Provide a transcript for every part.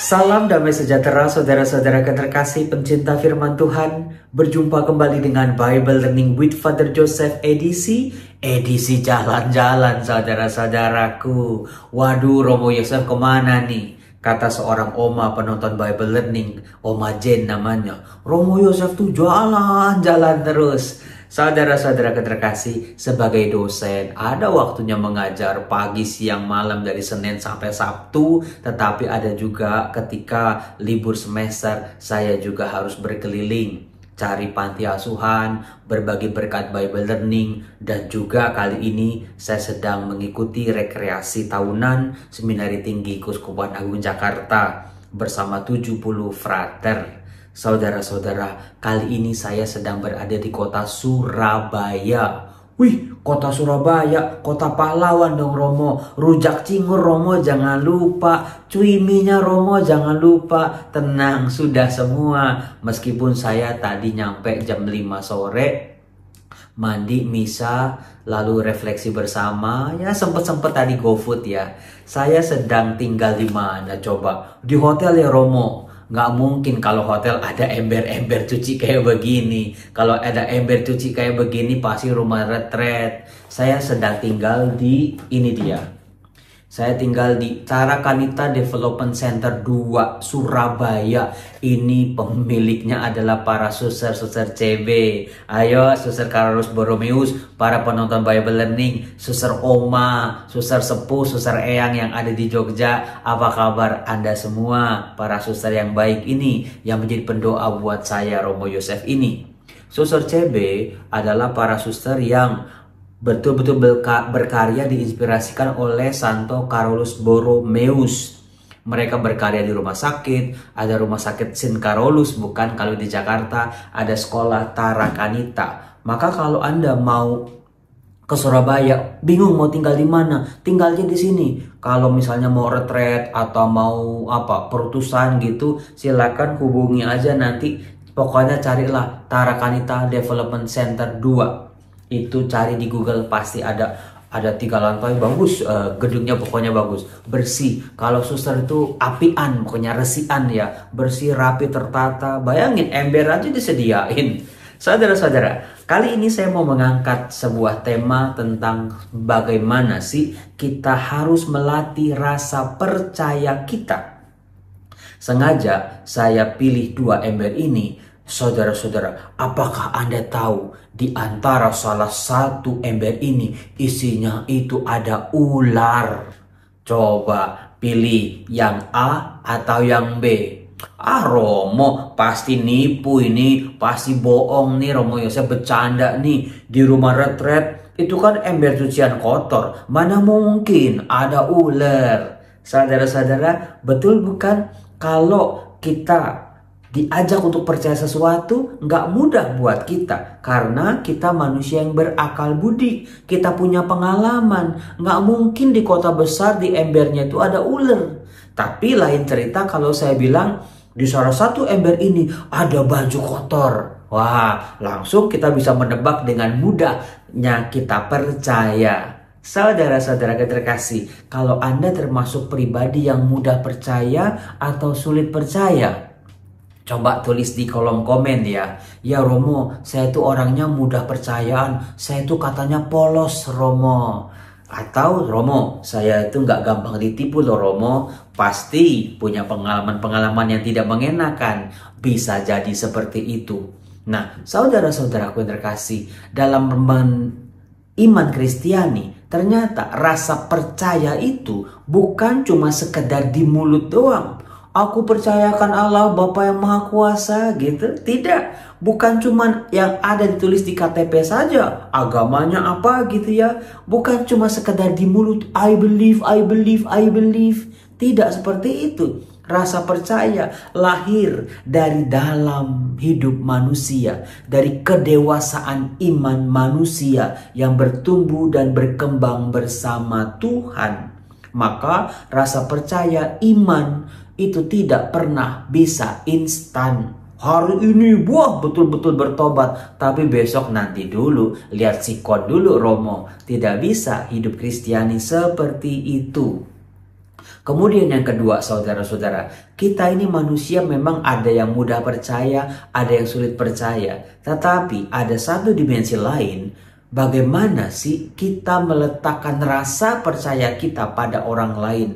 Salam damai sejahtera saudara-saudara terkasih pencinta firman Tuhan. Berjumpa kembali dengan Bible Learning with Father Joseph edisi jalan-jalan saudara-saudaraku. Waduh, Romo Yosef kemana nih? Kata seorang oma penonton Bible Learning, Oma Jen namanya. Romo Yosef tuh jalan-jalan terus. Saudara-saudara terkasih, sebagai dosen ada waktunya mengajar pagi, siang, malam dari Senin sampai Sabtu. Tetapi ada juga ketika libur semester saya juga harus berkeliling, cari panti asuhan, berbagi berkat Bible Learning. Dan juga kali ini saya sedang mengikuti rekreasi tahunan Seminari Tinggi Keuskupan Agung Jakarta bersama 70 frater. Saudara-saudara, kali ini saya sedang berada di kota Surabaya. Wih, kota Surabaya, kota pahlawan dong Romo. Rujak cingur Romo jangan lupa, cuiminya Romo jangan lupa. Tenang, sudah semua. Meskipun saya tadi nyampe jam 5 sore, mandi, misa, lalu refleksi bersama. Ya sempet-sempet tadi GoFood ya. Saya sedang tinggal di mana coba? Di hotel ya Romo. Nggak mungkin kalau hotel ada ember-ember cuci kayak begini. Kalau ada ember cuci kayak begini pasti rumah retret. Saya sedang tinggal di, ini dia. Saya tinggal di Tarakanita Development Center 2 Surabaya. Ini pemiliknya adalah para suster-suster CB. Ayo suster Carolus Borromeus, para penonton Bible Learning, suster Oma, suster Sepuh, suster Eyang yang ada di Jogja. Apa kabar Anda semua? Para suster yang baik ini yang menjadi pendoa buat saya Romo Yosef ini. Suster CB adalah para suster yang betul-betul berkarya diinspirasikan oleh Santo Carolus Borromeus. Mereka berkarya di rumah sakit, ada rumah sakit Sin Carolus, bukan kalau di Jakarta ada sekolah Tarakanita. Maka kalau Anda mau ke Surabaya, bingung mau tinggal di mana, tinggalnya di sini. Kalau misalnya mau retret atau mau perutusan gitu, silakan hubungi aja nanti. Pokoknya carilah Tarakanita Development Center 2. Itu cari di Google pasti ada 3 lantai bagus, gedungnya pokoknya bagus, bersih. Kalau suster itu apian, pokoknya resian ya, bersih, rapi, tertata. Bayangin ember aja disediain. Saudara-saudara, kali ini saya mau mengangkat sebuah tema tentang bagaimana sih kita harus melatih rasa percaya kita. Sengaja saya pilih 2 ember ini. Saudara-saudara, apakah Anda tahu di antara salah satu ember ini isinya itu ada ular? Coba pilih yang A atau yang B. Romo pasti nipu ini, pasti bohong nih Romo Yosef, bercanda nih. Di rumah retret itu kan ember cucian kotor, mana mungkin ada ular. Saudara-saudara, betul bukan? Kalau kita diajak untuk percaya sesuatu, nggak mudah buat kita. Karena kita manusia yang berakal budi. Kita punya pengalaman. Nggak mungkin di kota besar di embernya itu ada ular. Tapi lain cerita kalau saya bilang di salah satu ember ini ada baju kotor. Wah, langsung kita bisa menebak dengan mudahnya kita percaya. Saudara-saudara terkasih, kalau Anda termasuk pribadi yang mudah percaya atau sulit percaya? Coba tulis di kolom komen ya. Ya Romo, saya itu orangnya mudah percayaan. Saya itu katanya polos Romo. Atau Romo, saya itu nggak gampang ditipu loh Romo. Pasti punya pengalaman-pengalaman yang tidak mengenakan. Bisa jadi seperti itu. Nah, saudara-saudaraku yang terkasih, dalam iman Kristiani, ternyata rasa percaya itu bukan cuma sekedar di mulut doang. Aku percayakan Allah Bapa yang Maha Kuasa gitu. Tidak, bukan cuma yang ada ditulis di KTP saja. Agamanya apa gitu ya. Bukan cuma sekedar di mulut, I believe, I believe, I believe. Tidak seperti itu. Rasa percaya lahir dari dalam hidup manusia, dari kedewasaan iman manusia yang bertumbuh dan berkembang bersama Tuhan. Maka rasa percaya iman itu tidak pernah bisa instan. Hari ini betul-betul bertobat, tapi besok nanti dulu, lihat sikon dulu Romo. Tidak bisa hidup Kristiani seperti itu. Kemudian yang kedua, saudara-saudara, kita ini manusia memang ada yang mudah percaya, ada yang sulit percaya. Tetapi ada satu dimensi lain, bagaimana sih kita meletakkan rasa percaya kita pada orang lain?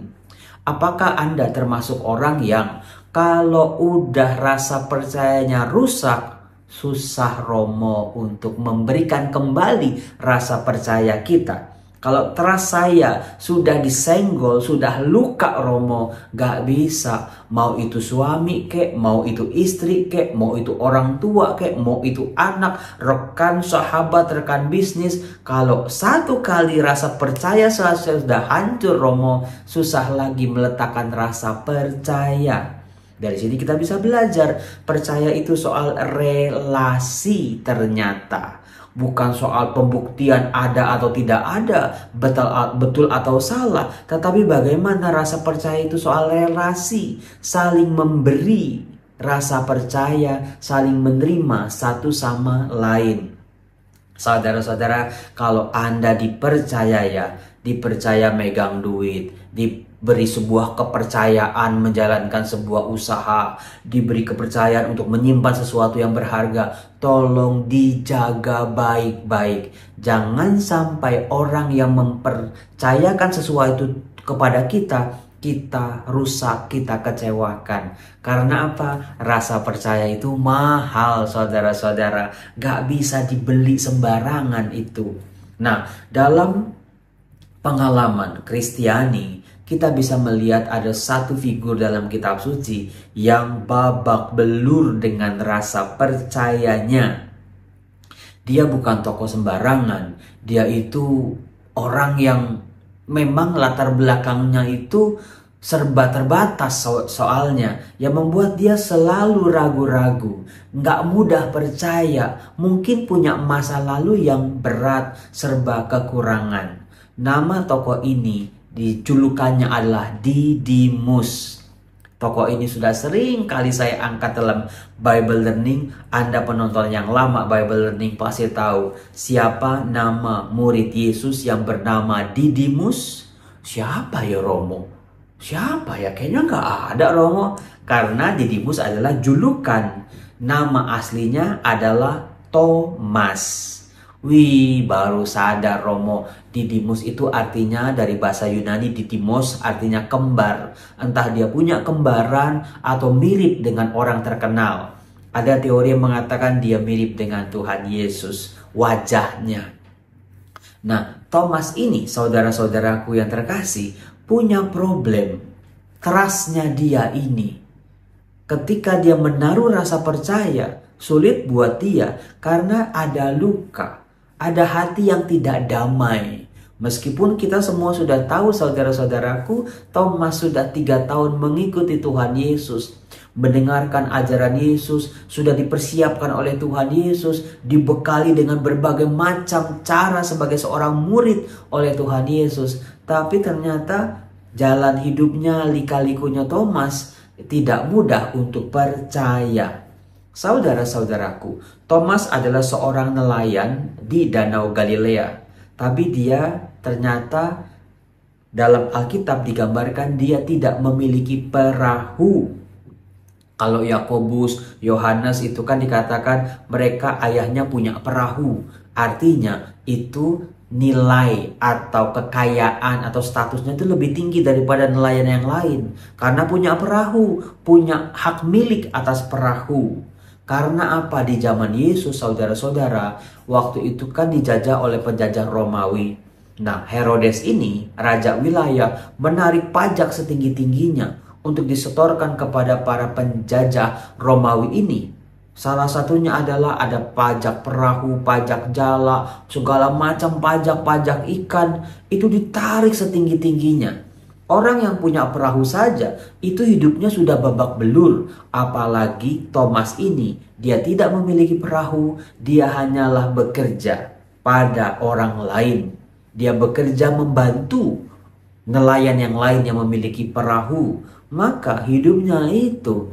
Apakah Anda termasuk orang yang kalau udah rasa percayanya rusak, susah Romo untuk memberikan kembali rasa percaya kita? Kalau trust saya sudah disenggol, sudah luka Romo, gak bisa. Mau itu suami kek, mau itu istri kek, mau itu orang tua kek, mau itu anak, rekan, sahabat, rekan bisnis. Kalau satu kali rasa percaya saya sudah hancur Romo, susah lagi meletakkan rasa percaya. Dari sini kita bisa belajar, percaya itu soal relasi ternyata. Bukan soal pembuktian ada atau tidak ada, betul atau salah. Tetapi bagaimana rasa percaya itu soal relasi, saling memberi rasa percaya, saling menerima satu sama lain. Saudara-saudara, kalau Anda dipercaya megang duit, diberi sebuah kepercayaan menjalankan sebuah usaha, diberi kepercayaan untuk menyimpan sesuatu yang berharga, tolong dijaga baik-baik. Jangan sampai orang yang mempercayakan sesuatu kepada kita rusak, kita kecewakan. Karena apa? Rasa percaya itu mahal, saudara-saudara. Gak bisa dibeli sembarangan itu. Nah, dalam pengalaman Kristiani, kita bisa melihat ada satu figur dalam kitab suci yang babak belur dengan rasa percayanya. Dia bukan tokoh sembarangan. Dia itu orang yang memang latar belakangnya itu serba terbatas soalnya, yang membuat dia selalu ragu-ragu, nggak mudah percaya, mungkin punya masa lalu yang berat, serba kekurangan. Nama tokoh ini dijulukannya adalah Didimus. Tokoh ini sudah sering kali saya angkat dalam Bible Learning. Anda penonton yang lama Bible Learning pasti tahu siapa nama murid Yesus yang bernama Didimus. Siapa ya Romo? Siapa ya? Kayaknya nggak ada Romo. Karena Didimus adalah julukan. Nama aslinya adalah Thomas. Wih, baru sadar Romo. Didimus itu artinya dari bahasa Yunani Didimos, artinya kembar. Entah dia punya kembaran atau mirip dengan orang terkenal. Ada teori yang mengatakan dia mirip dengan Tuhan Yesus, wajahnya. Nah, Thomas ini, saudara-saudaraku yang terkasih, punya problem. Trustnya dia ini, ketika dia menaruh rasa percaya, sulit buat dia karena ada luka, ada hati yang tidak damai. Meskipun kita semua sudah tahu, saudara-saudaraku, Thomas sudah 3 tahun mengikuti Tuhan Yesus, mendengarkan ajaran Yesus, sudah dipersiapkan oleh Tuhan Yesus, dibekali dengan berbagai macam cara sebagai seorang murid oleh Tuhan Yesus. Tapi ternyata jalan hidupnya, lika-likunya Thomas tidak mudah untuk percaya. Saudara-saudaraku, Thomas adalah seorang nelayan di Danau Galilea. Tapi dia ternyata dalam Alkitab digambarkan dia tidak memiliki perahu. Kalau Yakobus, Yohanes itu kan dikatakan mereka ayahnya punya perahu. Artinya itu nilai atau kekayaan atau statusnya itu lebih tinggi daripada nelayan yang lain. Karena punya perahu, punya hak milik atas perahu. Karena apa? Di zaman Yesus, saudara-saudara, waktu itu kan dijajah oleh penjajah Romawi. Nah, Herodes ini, raja wilayah, menarik pajak setinggi-tingginya untuk disetorkan kepada para penjajah Romawi ini. Salah satunya adalah ada pajak perahu, pajak jala, segala macam pajak ikan, itu ditarik setinggi-tingginya. Orang yang punya perahu saja itu hidupnya sudah babak belur. Apalagi Thomas ini, dia tidak memiliki perahu, dia hanyalah bekerja pada orang lain. Dia bekerja membantu nelayan yang lain yang memiliki perahu. Maka hidupnya itu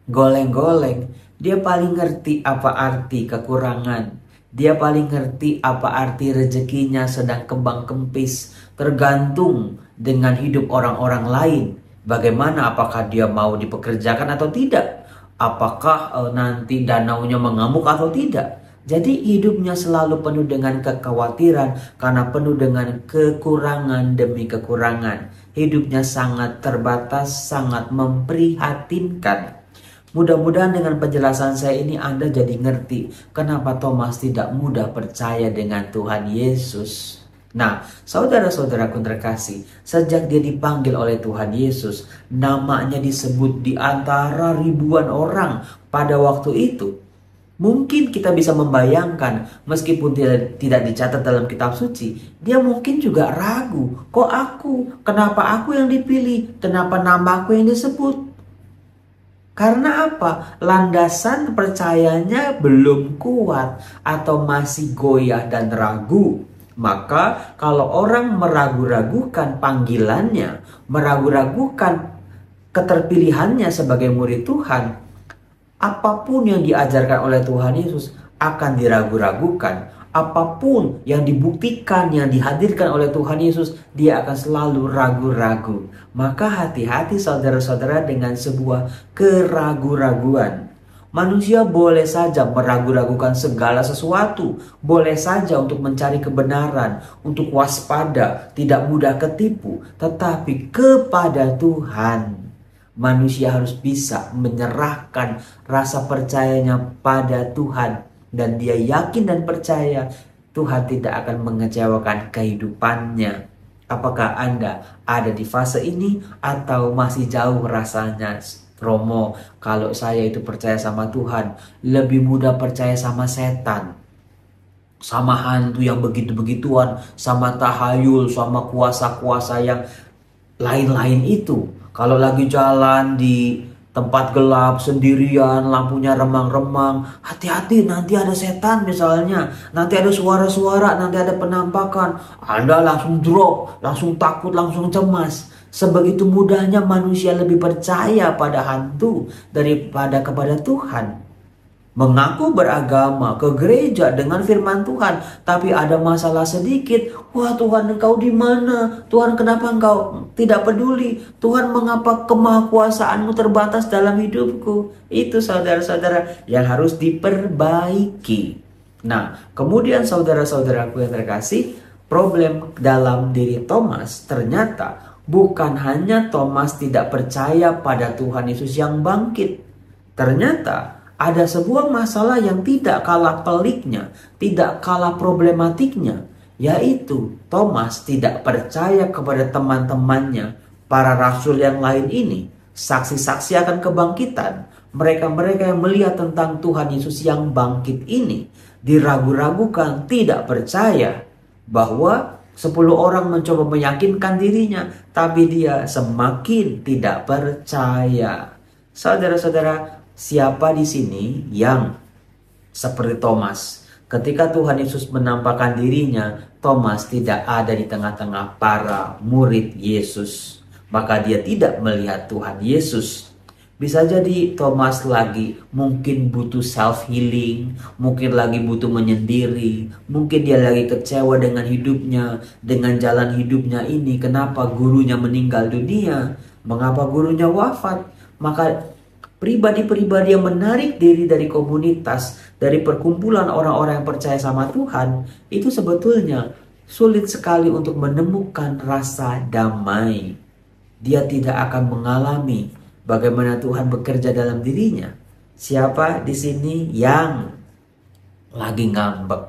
goleng-goleng. Dia paling ngerti apa arti kekurangan. Dia paling ngerti apa arti rezekinya sedang kembang kempis, tergantung dengan hidup orang-orang lain. Bagaimana, apakah dia mau dipekerjakan atau tidak? Apakah nanti danaunya mengamuk atau tidak? Jadi hidupnya selalu penuh dengan kekhawatiran karena penuh dengan kekurangan demi kekurangan. Hidupnya sangat terbatas, sangat memprihatinkan. Mudah-mudahan dengan penjelasan saya ini Anda jadi ngerti kenapa Thomas tidak mudah percaya dengan Tuhan Yesus. Nah, saudara-saudaraku terkasih, sejak dia dipanggil oleh Tuhan Yesus, namanya disebut di antara ribuan orang pada waktu itu. Mungkin kita bisa membayangkan, meskipun tidak dicatat dalam kitab suci, dia mungkin juga ragu. Kok aku? Kenapa aku yang dipilih? Kenapa nama aku yang disebut? Karena apa? Landasan percayanya belum kuat atau masih goyah dan ragu. Maka kalau orang meragu-ragukan panggilannya, meragu-ragukan keterpilihannya sebagai murid Tuhan, apapun yang diajarkan oleh Tuhan Yesus akan diragu-ragukan. Apapun yang dibuktikan, yang dihadirkan oleh Tuhan Yesus, dia akan selalu ragu-ragu. Maka hati-hati saudara-saudara dengan sebuah keragu-raguan. Manusia boleh saja meragu-ragukan segala sesuatu. Boleh saja untuk mencari kebenaran, untuk waspada, tidak mudah ketipu. Tetapi kepada Tuhan, manusia harus bisa menyerahkan rasa percayanya pada Tuhan. Dan dia yakin dan percaya Tuhan tidak akan mengecewakan kehidupannya. Apakah Anda ada di fase ini atau masih jauh rasanya? Romo, kalau saya itu percaya sama Tuhan, lebih mudah percaya sama setan, sama hantu yang begitu-begituan, sama tahayul, sama kuasa-kuasa yang lain-lain itu. Kalau lagi jalan di tempat gelap sendirian, lampunya remang-remang, hati-hati, nanti ada setan misalnya, nanti ada suara-suara, nanti ada penampakan, Anda langsung drop, langsung takut, langsung cemas. Sebegitu mudahnya manusia lebih percaya pada hantu daripada kepada Tuhan. Mengaku beragama, ke gereja dengan firman Tuhan, tapi ada masalah sedikit. Wah, Tuhan, engkau di mana? Tuhan, kenapa engkau tidak peduli? Tuhan, mengapa kemahakuasaanmu terbatas dalam hidupku? Itu saudara-saudara yang harus diperbaiki. Nah, kemudian saudara-saudaraku yang terkasih, problem dalam diri Thomas ternyata bukan hanya Thomas tidak percaya pada Tuhan Yesus yang bangkit. Ternyata ada sebuah masalah yang tidak kalah peliknya, tidak kalah problematiknya, yaitu Thomas tidak percaya kepada teman-temannya, para rasul yang lain ini, saksi-saksi akan kebangkitan. Mereka-mereka yang melihat tentang Tuhan Yesus yang bangkit ini, diragu-ragukan, tidak percaya bahwa 10 orang mencoba meyakinkan dirinya, tapi dia semakin tidak percaya. Saudara-saudara, siapa di sini yang seperti Thomas? Ketika Tuhan Yesus menampakkan dirinya, Thomas tidak ada di tengah-tengah para murid Yesus. Maka dia tidak melihat Tuhan Yesus. Bisa jadi Thomas lagi mungkin butuh self-healing, mungkin lagi butuh menyendiri, mungkin dia lagi kecewa dengan hidupnya, dengan jalan hidupnya ini. Kenapa gurunya meninggal dunia? Mengapa gurunya wafat? Maka pribadi-pribadi yang menarik diri dari komunitas, dari perkumpulan orang-orang yang percaya sama Tuhan, itu sebetulnya sulit sekali untuk menemukan rasa damai. Dia tidak akan mengalami bagaimana Tuhan bekerja dalam dirinya. Siapa di sini yang lagi ngambek,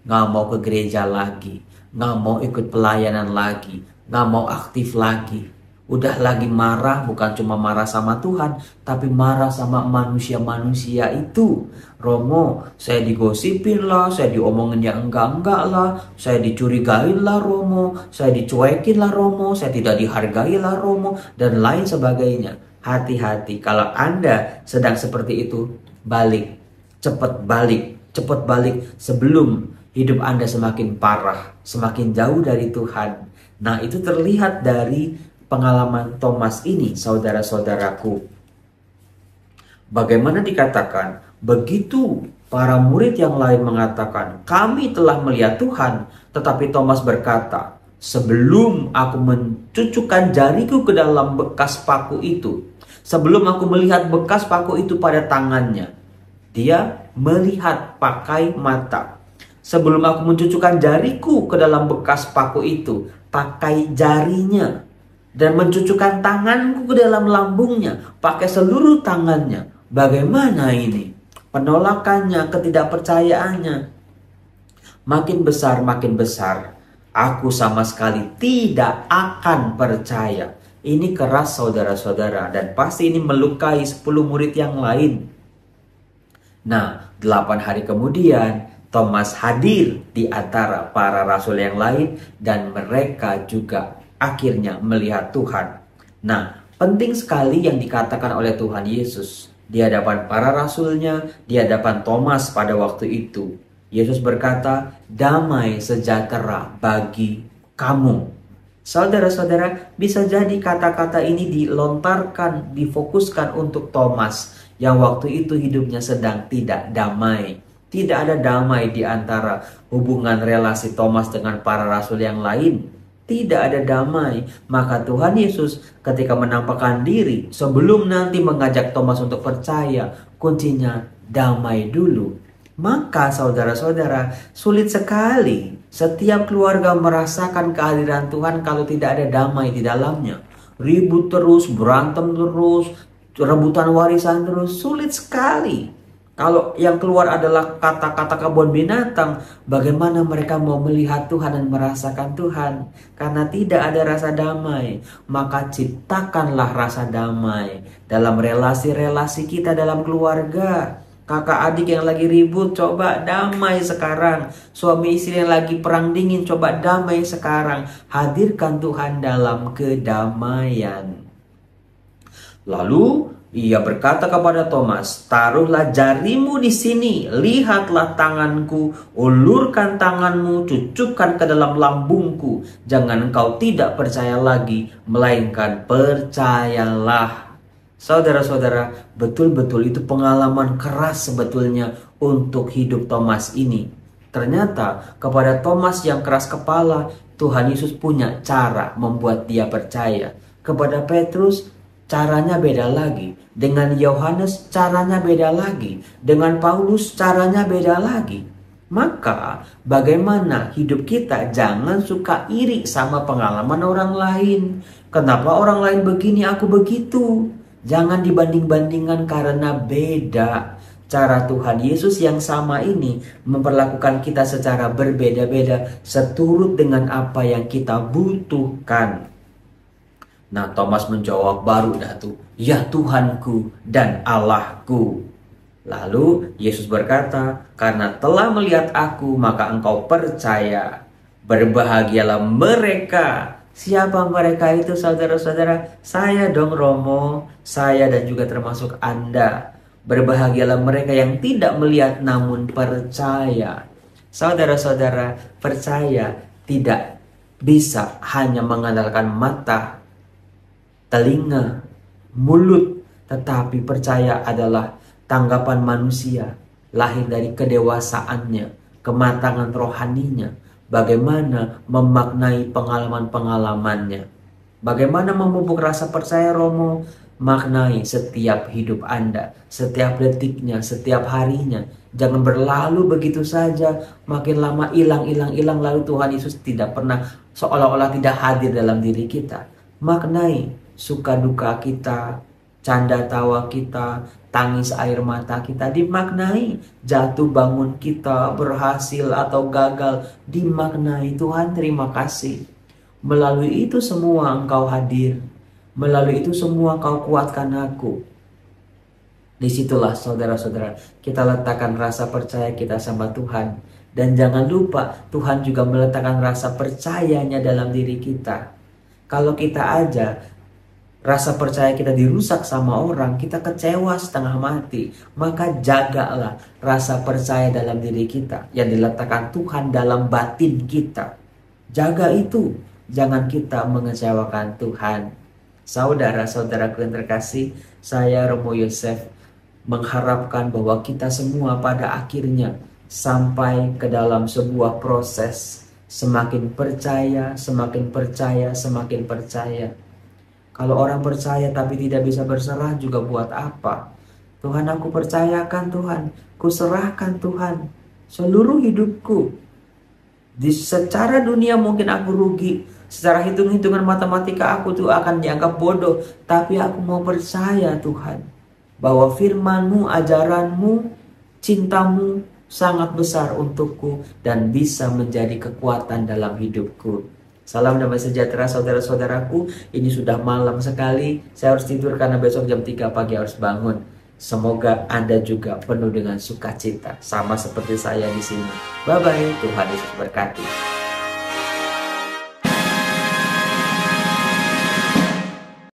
nggak mau ke gereja lagi, nggak mau ikut pelayanan lagi, nggak mau aktif lagi? Udah lagi marah, bukan cuma marah sama Tuhan, tapi marah sama manusia-manusia itu. Romo, saya digosipin lah, saya diomongin yang enggak-enggak lah, saya dicurigain lah Romo, saya dicuekin lah Romo, saya tidak dihargai lah Romo, dan lain sebagainya. Hati-hati, kalau Anda sedang seperti itu, balik, cepat balik sebelum hidup Anda semakin parah, semakin jauh dari Tuhan. Nah, itu terlihat dari pengalaman Thomas ini, saudara-saudaraku. Bagaimana dikatakan Begitu para murid yang lain mengatakan, "Kami telah melihat Tuhan." Tetapi Thomas berkata, "Sebelum aku mencucukkan jariku ke dalam bekas paku itu, sebelum aku melihat bekas paku itu pada tangannya," dia melihat pakai mata. "Sebelum aku mencucukkan jariku ke dalam bekas paku itu, pakai jarinya, dan mencucukkan tanganku ke dalam lambungnya, pakai seluruh tangannya." Bagaimana ini? Penolakannya, ketidakpercayaannya makin besar, makin besar. "Aku sama sekali tidak akan percaya." Ini keras saudara-saudara, dan pasti ini melukai 10 murid yang lain. Nah, 8 hari kemudian Thomas hadir di antara para rasul yang lain, dan mereka juga akhirnya melihat Tuhan. Nah, penting sekali yang dikatakan oleh Tuhan Yesus di hadapan para rasulnya, di hadapan Thomas pada waktu itu. Yesus berkata, "Damai sejahtera bagi kamu." Saudara-saudara, bisa jadi kata-kata ini dilontarkan, difokuskan untuk Thomas yang waktu itu hidupnya sedang tidak damai. Tidak ada damai di antara hubungan relasi Thomas dengan para rasul yang lain. Tidak ada damai. Maka Tuhan Yesus ketika menampakkan diri, sebelum nanti mengajak Thomas untuk percaya, kuncinya damai dulu. Maka saudara-saudara, sulit sekali setiap keluarga merasakan kehadiran Tuhan kalau tidak ada damai di dalamnya. Ribut terus, berantem terus, rebutan warisan terus, sulit sekali. Kalau yang keluar adalah kata-kata kebun binatang, bagaimana mereka mau melihat Tuhan dan merasakan Tuhan? Karena tidak ada rasa damai. Maka ciptakanlah rasa damai dalam relasi-relasi kita dalam keluarga. Kakak adik yang lagi ribut, coba damai sekarang. Suami istri yang lagi perang dingin, coba damai sekarang. Hadirkan Tuhan dalam kedamaian. Lalu ia berkata kepada Thomas, "Taruhlah jarimu di sini, lihatlah tanganku, ulurkan tanganmu, cucukkan ke dalam lambungku. Jangan engkau tidak percaya lagi, melainkan percayalah." Saudara-saudara, betul-betul itu pengalaman keras sebetulnya untuk hidup Thomas ini. Ternyata kepada Thomas yang keras kepala, Tuhan Yesus punya cara membuat dia percaya. Kepada Petrus, caranya beda lagi. Dengan Yohanes, caranya beda lagi. Dengan Paulus, caranya beda lagi. Maka bagaimana hidup kita? Jangan suka iri sama pengalaman orang lain. Kenapa orang lain begini, aku begitu? Jangan dibanding-bandingkan karena beda. Cara Tuhan Yesus yang sama ini memperlakukan kita secara berbeda-beda, seturut dengan apa yang kita butuhkan. Nah, Thomas menjawab, baru dah tuh, "Ya Tuhanku dan Allahku." Lalu Yesus berkata, "Karena telah melihat aku, maka engkau percaya. Berbahagialah mereka." Siapa mereka itu, saudara-saudara? Saya dong, Romo. Saya dan juga termasuk Anda. Berbahagialah mereka yang tidak melihat namun percaya. Saudara-saudara, percaya tidak bisa hanya mengandalkan mata, telinga, mulut, tetapi percaya adalah tanggapan manusia, lahir dari kedewasaannya, kematangan rohaninya, bagaimana memaknai pengalaman-pengalamannya. Bagaimana memupuk rasa percaya, Romo? Maknai setiap hidup Anda, setiap detiknya, setiap harinya. Jangan berlalu begitu saja, makin lama hilang, lalu Tuhan Yesus tidak pernah, seolah-olah tidak hadir dalam diri kita. Maknai suka duka kita, canda tawa kita, tangis air mata kita, dimaknai. Jatuh bangun kita, berhasil atau gagal, dimaknai. Tuhan, terima kasih. Melalui itu semua Engkau hadir. Melalui itu semua Engkau kuatkan aku. Disitulah saudara-saudara, kita letakkan rasa percaya kita sama Tuhan. Dan jangan lupa, Tuhan juga meletakkan rasa percayanya dalam diri kita. Kalau kita aja rasa percaya kita dirusak sama orang, kita kecewa setengah mati. Maka jagalah rasa percaya dalam diri kita yang diletakkan Tuhan dalam batin kita. Jaga itu, jangan kita mengecewakan Tuhan. Saudara-saudaraku yang terkasih, saya Romo Yosef mengharapkan bahwa kita semua pada akhirnya sampai ke dalam sebuah proses semakin percaya, semakin percaya, semakin percaya. Kalau orang percaya tapi tidak bisa berserah juga buat apa? Tuhan, aku percayakan Tuhan, ku serahkan Tuhan seluruh hidupku. Secara dunia mungkin aku rugi, secara hitung-hitungan matematika aku tuh akan dianggap bodoh, tapi aku mau percaya Tuhan bahwa firman-Mu, ajaran-Mu, cinta-Mu sangat besar untukku dan bisa menjadi kekuatan dalam hidupku. Salam damai sejahtera saudara-saudaraku. Ini sudah malam sekali, saya harus tidur karena besok jam 3 pagi harus bangun. Semoga Anda juga penuh dengan sukacita, sama seperti saya di sini. Bye-bye, Tuhan Yesus berkati.